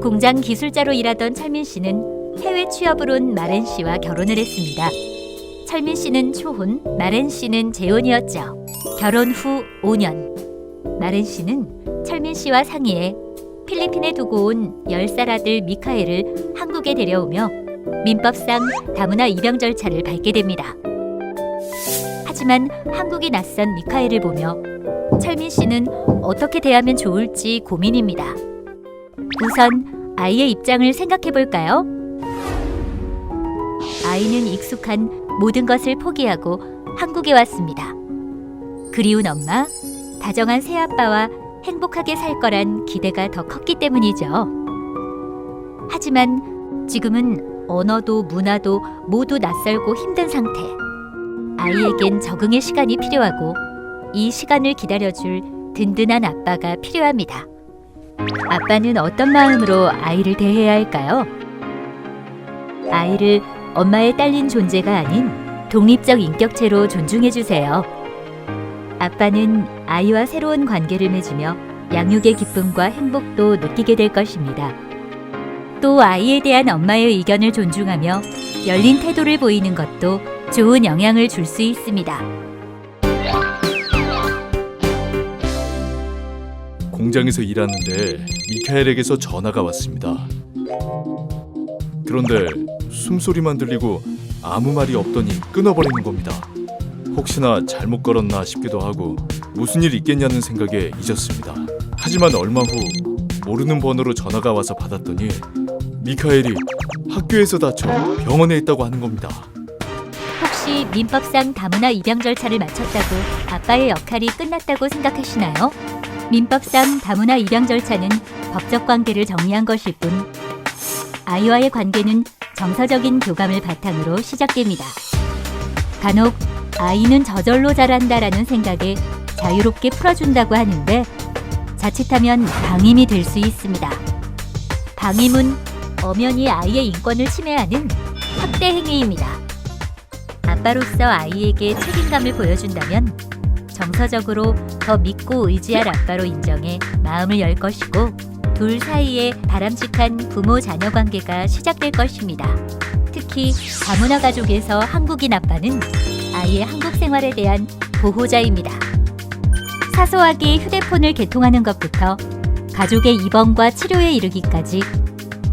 공장 기술자로 일하던 철민 씨는 해외 취업을 온 마렌 씨와 결혼을 했습니다. 철민 씨는 초혼, 마렌 씨는 재혼이었죠. 결혼 후 5년, 마렌 씨는 철민 씨와 상의해 필리핀에 두고 온 10살 아들 미카엘을 한국에 데려오며 민법상 다문화 입양 절차를 밟게 됩니다. 하지만 한국이 낯선 미카엘을 보며 철민 씨는 어떻게 대하면 좋을지 고민입니다. 우선 아이의 입장을 생각해 볼까요? 아이는 익숙한 모든 것을 포기하고 한국에 왔습니다. 그리운 엄마, 다정한 새아빠와 행복하게 살 거란 기대가 더 컸기 때문이죠. 하지만 지금은 언어도 문화도 모두 낯설고 힘든 상태. 아이에겐 적응의 시간이 필요하고 이 시간을 기다려줄 든든한 아빠가 필요합니다. 아빠는 어떤 마음으로 아이를 대해야 할까요? 아이를 엄마의 딸린 존재가 아닌 독립적 인격체로 존중해 주세요. 아빠는 아이와 새로운 관계를 맺으며 양육의 기쁨과 행복도 느끼게 될 것입니다. 또 아이에 대한 엄마의 의견을 존중하며 열린 태도를 보이는 것도 좋은 영향을 줄 수 있습니다. 공장에서 일하는데 미카엘에게서 전화가 왔습니다. 그런데 숨소리만 들리고 아무 말이 없더니 끊어버리는 겁니다. 혹시나 잘못 걸었나 싶기도 하고 무슨 일 있겠냐는 생각에 잊었습니다. 하지만 얼마 후 모르는 번호로 전화가 와서 받았더니 미카엘이 학교에서 다쳐 병원에 있다고 하는 겁니다. 혹시 민법상 다문화 입양 절차를 마쳤다고 아빠의 역할이 끝났다고 생각하시나요? 민법상 다문화 입양 절차는 법적 관계를 정리한 것일 뿐 아이와의 관계는 정서적인 교감을 바탕으로 시작됩니다. 간혹 아이는 저절로 자란다라는 생각에 자유롭게 풀어준다고 하는데 자칫하면 방임이 될 수 있습니다. 방임은 엄연히 아이의 인권을 침해하는 학대 행위입니다. 아빠로서 아이에게 책임감을 보여준다면 정서적으로 더 믿고 의지할 아빠로 인정해 마음을 열 것이고 둘 사이에 바람직한 부모-자녀 관계가 시작될 것입니다. 특히 다문화 가족에서 한국인 아빠는 아이의 한국 생활에 대한 보호자입니다. 사소하게 휴대폰을 개통하는 것부터 가족의 입원과 치료에 이르기까지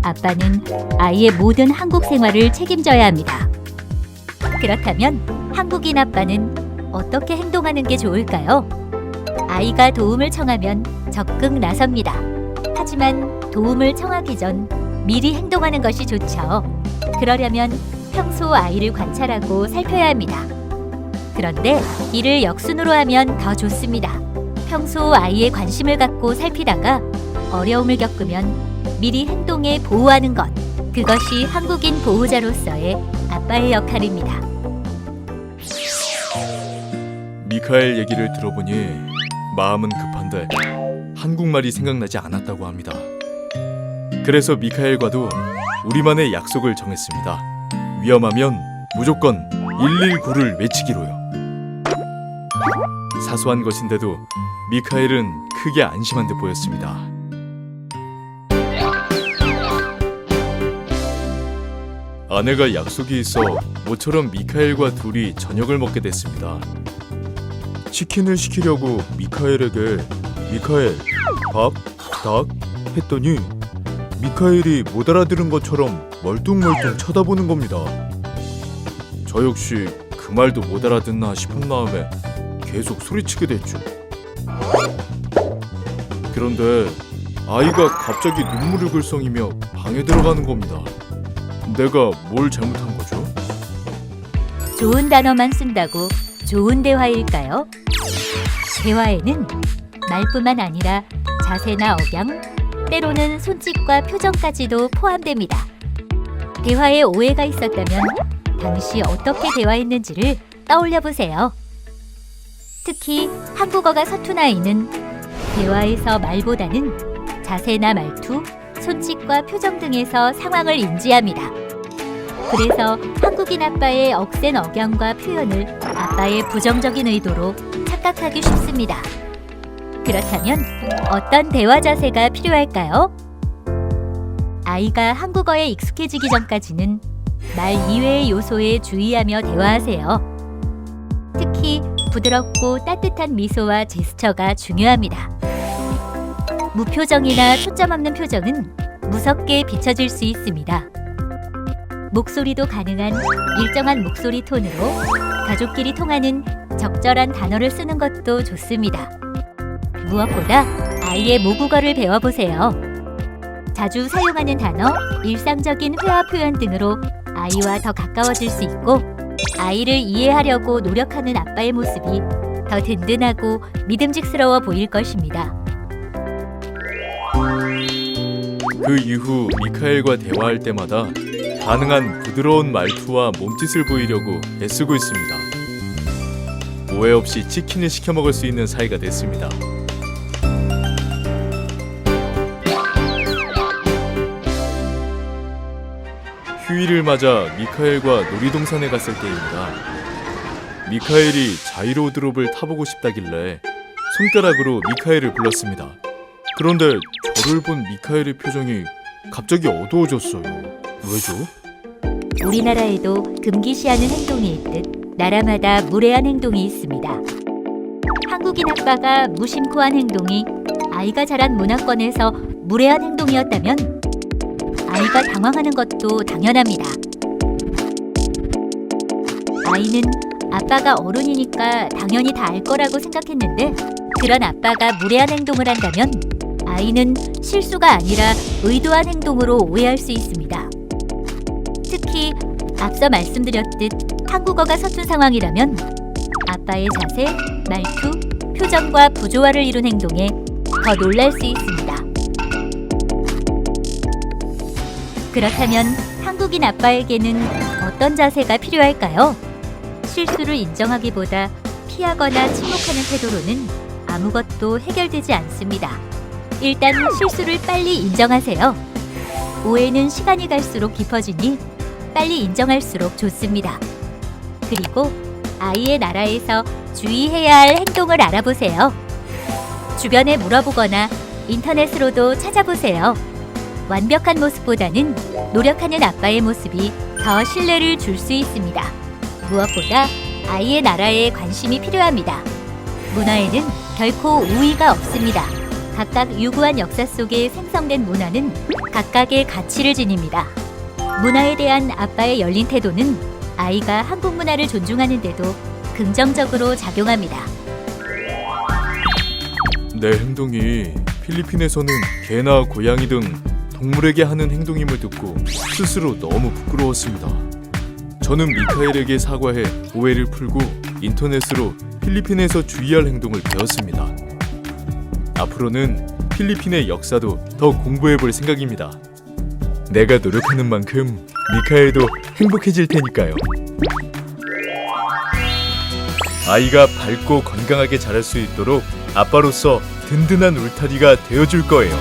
아빠는 아이의 모든 한국 생활을 책임져야 합니다. 그렇다면 한국인 아빠는 어떻게 행동하는 게 좋을까요? 아이가 도움을 청하면 적극 나섭니다. 하지만 도움을 청하기 전 미리 행동하는 것이 좋죠. 그러려면 평소 아이를 관찰하고 살펴야 합니다. 그런데 이를 역순으로 하면 더 좋습니다. 평소 아이의 관심을 갖고 살피다가 어려움을 겪으면 미리 행동해 보호하는 것. 그것이 한국인 보호자로서의 아빠의 역할입니다. 미카엘 얘기를 들어보니 마음은 급한데 한국말이 생각나지 않았다고 합니다. 그래서 미카엘과도 우리만의 약속을 정했습니다. 위험하면 무조건 119를 외치기로요. 사소한 것인데도 미카엘은 크게 안심한 듯 보였습니다. 아내가 약속이 있어 모처럼 미카엘과 둘이 저녁을 먹게 됐습니다. 치킨을 시키려고 미카엘에게 미카엘, 밥, 닭 했더니 미카엘이 못 알아들은 것처럼 멀뚱멀뚱 쳐다보는 겁니다. 저 역시 그 말도 못 알아듣나 싶은 마음에 계속 소리치게 됐죠. 그런데 아이가 갑자기 눈물을 글썽이며 방에 들어가는 겁니다. 내가 뭘 잘못한 거죠? 좋은 단어만 쓴다고 좋은 대화일까요? 대화에는 말뿐만 아니라 자세나 억양, 때로는 손짓과 표정까지도 포함됩니다. 대화에 오해가 있었다면 당시 어떻게 대화했는지를 떠올려 보세요. 특히 한국어가 서툰 아이는 대화에서 말보다는 자세나 말투, 손짓과 표정 등에서 상황을 인지합니다. 그래서 한국인 아빠의 억센 억양과 표현을 아빠의 부정적인 의도로 착각하기 쉽습니다. 그렇다면 어떤 대화 자세가 필요할까요? 아이가 한국어에 익숙해지기 전까지는 말 이외의 요소에 주의하며 대화하세요. 특히 부드럽고 따뜻한 미소와 제스처가 중요합니다. 무표정이나 초점 없는 표정은 무섭게 비춰질 수 있습니다. 목소리도 가능한 일정한 목소리 톤으로 가족끼리 통하는 적절한 단어를 쓰는 것도 좋습니다. 무엇보다 아이의 모국어를 배워보세요. 자주 사용하는 단어, 일상적인 회화 표현 등으로 아이와 더 가까워질 수 있고 아이를 이해하려고 노력하는 아빠의 모습이 더 든든하고 믿음직스러워 보일 것입니다. 그 이후 미카엘과 대화할 때마다 가능한 부드러운 말투와 몸짓을 보이려고 애쓰고 있습니다. 오해 없이 치킨을 시켜 먹을 수 있는 사이가 됐습니다. 휴일을 맞아 미카엘과 놀이동산에 갔을 때입니다. 미카엘이 자이로드롭을 타보고 싶다길래 손가락으로 미카엘을 불렀습니다. 그런데 저를 본 미카엘의 표정이 갑자기 어두워졌어요. 왜죠? 우리나라에도 금기시하는 행동이 있듯 나라마다 무례한 행동이 있습니다. 한국인 아빠가 무심코한 행동이 아이가 자란 문화권에서 무례한 행동이었다면 아이가 당황하는 것도 당연합니다. 아이는 아빠가 어른이니까 당연히 다 알 거라고 생각했는데 그런 아빠가 무례한 행동을 한다면 아이는 실수가 아니라 의도한 행동으로 오해할 수 있습니다. 특히 앞서 말씀드렸듯 한국어가 서툰 상황이라면 아빠의 자세, 말투, 표정과 부조화를 이룬 행동에 더 놀랄 수 있습니다. 그렇다면 한국인 아빠에게는 어떤 자세가 필요할까요? 실수를 인정하기보다 피하거나 침묵하는 태도로는 아무것도 해결되지 않습니다. 일단 실수를 빨리 인정하세요. 오해는 시간이 갈수록 깊어지니 빨리 인정할수록 좋습니다. 그리고 아이의 나라에서 주의해야 할 행동을 알아보세요. 주변에 물어보거나 인터넷으로도 찾아보세요. 완벽한 모습보다는 노력하는 아빠의 모습이 더 신뢰를 줄 수 있습니다. 무엇보다 아이의 나라에 관심이 필요합니다. 문화에는 결코 우위가 없습니다. 각각 유구한 역사 속에 생성된 문화는 각각의 가치를 지닙니다. 문화에 대한 아빠의 열린 태도는 아이가 한국 문화를 존중하는 데도 긍정적으로 작용합니다. 내 행동이 필리핀에서는 개나 고양이 등 동물에게 하는 행동임을 듣고 스스로 너무 부끄러웠습니다. 저는 미카엘에게 사과해 오해를 풀고 인터넷으로 필리핀에서 주의할 행동을 배웠습니다. 앞으로는 필리핀의 역사도 더 공부해 볼 생각입니다. 내가 노력하는 만큼 미카엘도 행복해질 테니까요. 아이가 밝고 건강하게 자랄 수 있도록 아빠로서 든든한 울타리가 되어줄 거예요.